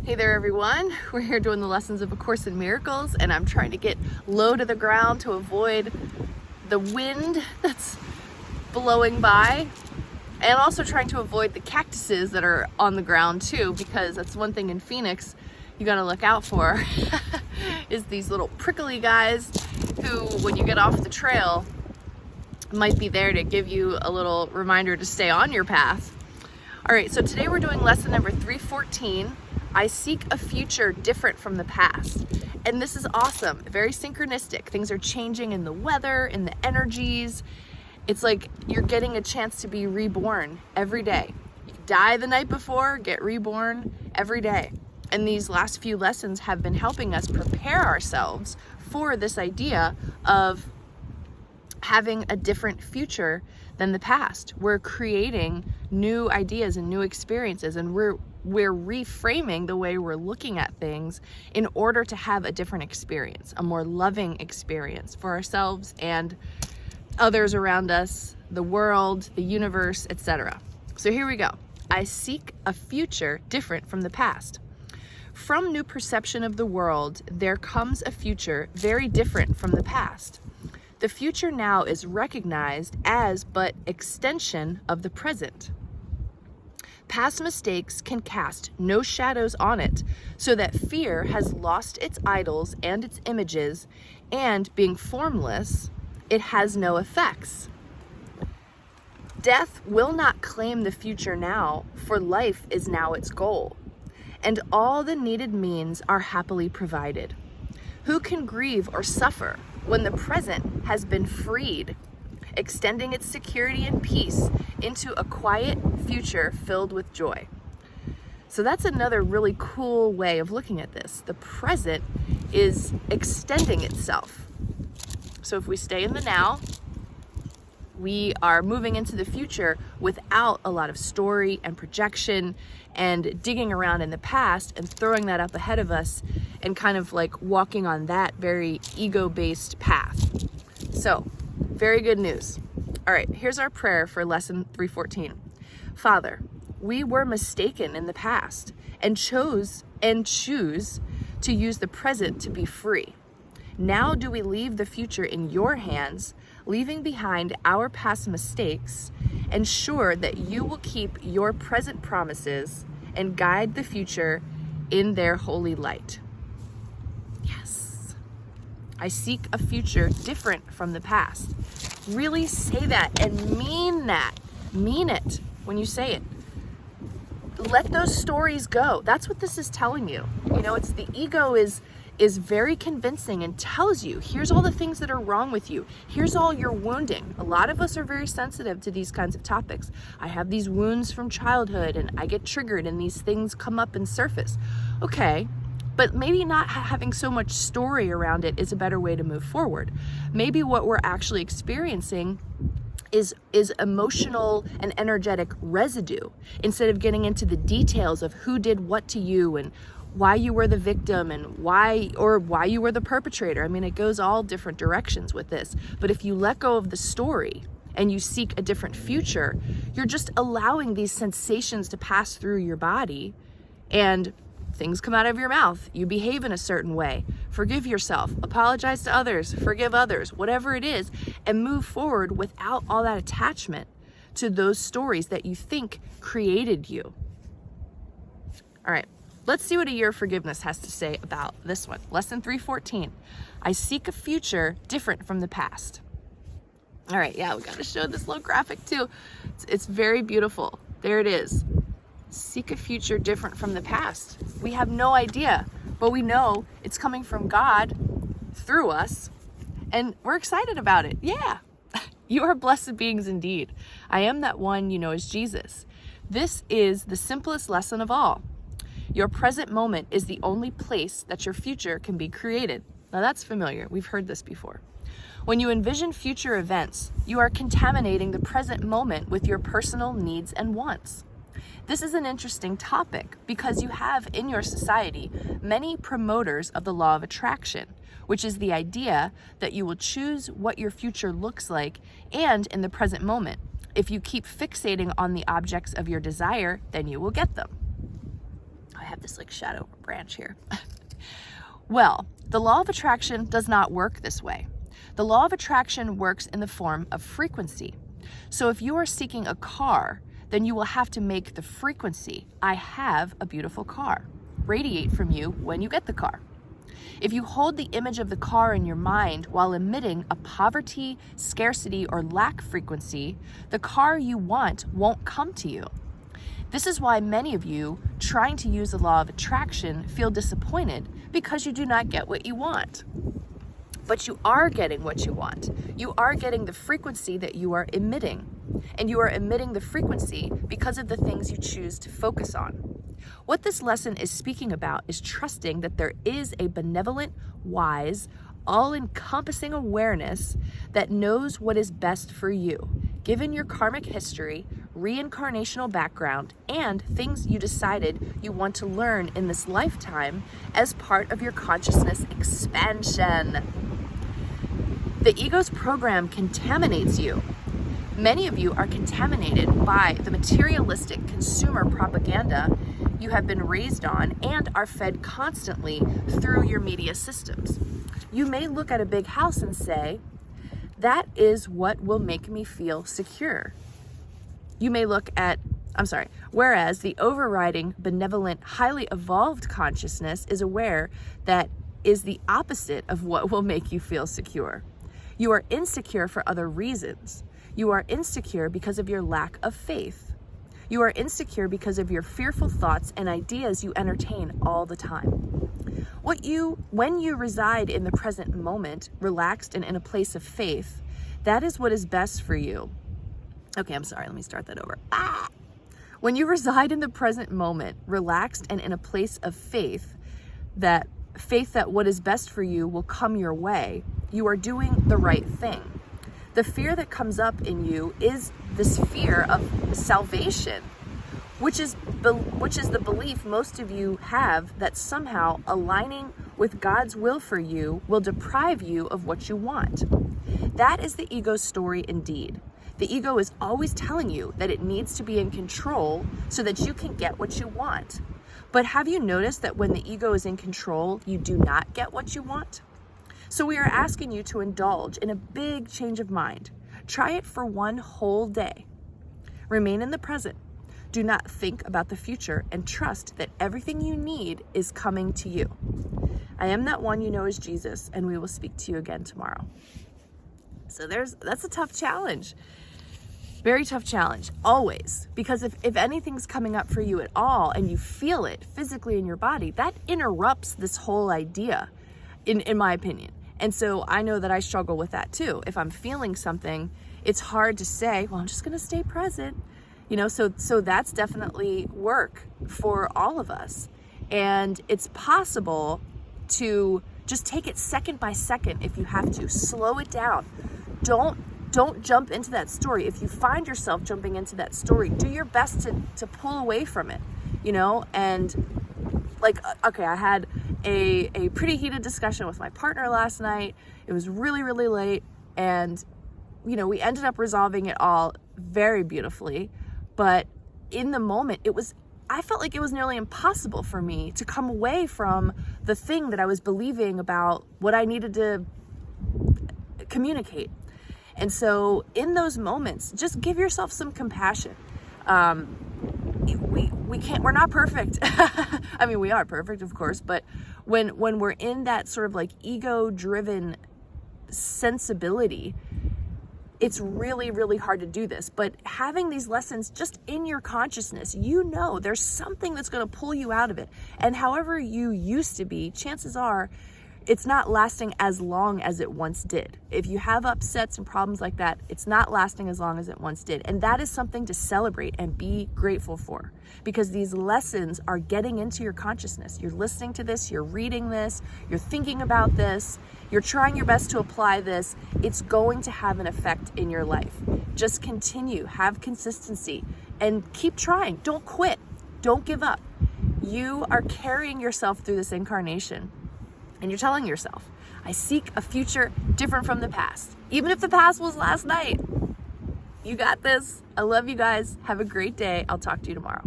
Hey there everyone, we're here doing the lessons of A Course in Miracles, and I'm trying to get low to the ground to avoid the wind that's blowing by, and also trying to avoid the cactuses that are on the ground too, because that's one thing in Phoenix you gotta look out for is these little prickly guys who, when you get off the trail, might be there to give you a little reminder to stay on your path. All right, so today we're doing lesson number 314. I seek a future different from the past. And this is awesome, very synchronistic. Things are changing in the weather, in the energies. It's like you're getting a chance to be reborn every day. You die the night before, get reborn every day. And these last few lessons have been helping us prepare ourselves for this idea of having a different future than the past. We're creating new ideas and new experiences, and we're reframing the way we're looking at things in order to have a different experience, a more loving experience for ourselves and others around us, the world, the universe, etc. So here we go. I seek a future different from the past. From new perception of the world, there comes a future very different from the past. The future now is recognized as but extension of the present. Past mistakes can cast no shadows on it, so that fear has lost its idols and its images, and being formless, it has no effects. Death will not claim the future now, for life is now its goal, and all the needed means are happily provided. Who can grieve or suffer when the present has been freed, extending its security and peace into a quiet future filled with joy? So that's another really cool way of looking at this. The present is extending itself. So if we stay in the now, we are moving into the future without a lot of story and projection and digging around in the past and throwing that up ahead of us and kind of like walking on that very ego-based path. So, very good news. All right, here's our prayer for lesson 314. Father, we were mistaken in the past and choose to use the present to be free. Now do we leave the future in your hands, leaving behind our past mistakes, and sure that you will keep your present promises and guide the future in their holy light. Yes. I seek a future different from the past. Really say that and mean that. Mean it when you say it. Let those stories go. That's what this is telling you. You know, it's the ego is very convincing and tells you, here's all the things that are wrong with you. Here's all your wounding. A lot of us are very sensitive to these kinds of topics. I have these wounds from childhood and I get triggered and these things come up and surface. Okay, but maybe not having so much story around it is a better way to move forward. Maybe what we're actually experiencing is emotional and energetic residue, instead of getting into the details of who did what to you and why you were the victim and why you were the perpetrator. I mean, it goes all different directions with this. But if you let go of the story and you seek a different future, you're just allowing these sensations to pass through your body and things come out of your mouth. You behave in a certain way. Forgive yourself, apologize to others, forgive others, whatever it is, and move forward without all that attachment to those stories that you think created you. All right. Let's see what A Year of Forgiveness has to say about this one. Lesson 314. I seek a future different from the past. All right, yeah, we got to show this little graphic too. It's very beautiful. There it is. Seek a future different from the past. We have no idea, but we know it's coming from God through us, and we're excited about it. Yeah, you are blessed beings indeed. I am that one you know as Jesus. This is the simplest lesson of all. Your present moment is the only place that your future can be created. Now that's familiar. We've heard this before. When you envision future events, you are contaminating the present moment with your personal needs and wants. This is an interesting topic because you have in your society many promoters of the law of attraction, which is the idea that you will choose what your future looks like and in the present moment. If you keep fixating on the objects of your desire, then you will get them. I have this like shadow branch here. Well, the law of attraction does not work this way. The law of attraction works in the form of frequency. So if you are seeking a car, then you will have to make the frequency, I have a beautiful car, radiate from you when you get the car. If you hold the image of the car in your mind while emitting a poverty, scarcity, or lack frequency, the car you want won't come to you. This is why many of you trying to use the law of attraction feel disappointed because you do not get what you want. But you are getting what you want. You are getting the frequency that you are emitting. And you are emitting the frequency because of the things you choose to focus on. What this lesson is speaking about is trusting that there is a benevolent, wise, all-encompassing awareness that knows what is best for you, given your karmic history, reincarnational background, and things you decided you want to learn in this lifetime as part of your consciousness expansion. The ego's program contaminates you. Many of you are contaminated by the materialistic consumer propaganda you have been raised on and are fed constantly through your media systems. You may look at a big house and say, that is what will make me feel secure. You may look at, whereas the overriding, benevolent, highly evolved consciousness is aware that is the opposite of what will make you feel secure. You are insecure for other reasons. You are insecure because of your lack of faith. You are insecure because of your fearful thoughts and ideas you entertain all the time. When you reside in the present moment, relaxed and in a place of faith, that is what is best for you. Okay, let me start that over. When you reside in the present moment, relaxed and in a place of faith that what is best for you will come your way, you are doing the right thing. The fear that comes up in you is this fear of salvation, which is the belief most of you have that somehow aligning with God's will for you will deprive you of what you want. That is the ego's story indeed. The ego is always telling you that it needs to be in control so that you can get what you want. But have you noticed that when the ego is in control, you do not get what you want? So we are asking you to indulge in a big change of mind. Try it for one whole day. Remain in the present. Do not think about the future and trust that everything you need is coming to you. I am that one you know as Jesus, and we will speak to you again tomorrow. So that's a tough challenge. Very tough challenge, always. Because if anything's coming up for you at all and you feel it physically in your body, that interrupts this whole idea, in my opinion. And so I know that I struggle with that too. If I'm feeling something, it's hard to say, well, I'm just gonna stay present. So that's definitely work for all of us. And it's possible to just take it second by second if you have to. Slow it down. Don't jump into that story. If you find yourself jumping into that story, do your best to pull away from it, and I had a pretty heated discussion with my partner last night. It was really, really late, and we ended up resolving it all very beautifully. But in the moment, I felt like it was nearly impossible for me to come away from the thing that I was believing about what I needed to communicate. And so in those moments, just give yourself some compassion. We're not perfect. I mean, we are perfect, of course, but when we're in that sort of like ego-driven sensibility, it's really, really hard to do this. But having these lessons just in your consciousness, there's something that's going to pull you out of it. And however you used to be, chances are it's not lasting as long as it once did. If you have upsets and problems like that, it's not lasting as long as it once did. And that is something to celebrate and be grateful for, because these lessons are getting into your consciousness. You're listening to this, you're reading this, you're thinking about this, you're trying your best to apply this. It's going to have an effect in your life. Just continue, have consistency, and keep trying. Don't quit. Don't give up. You are carrying yourself through this incarnation. And you're telling yourself, I seek a future different from the past. Even if the past was last night. You got this. I love you guys. Have a great day. I'll talk to you tomorrow.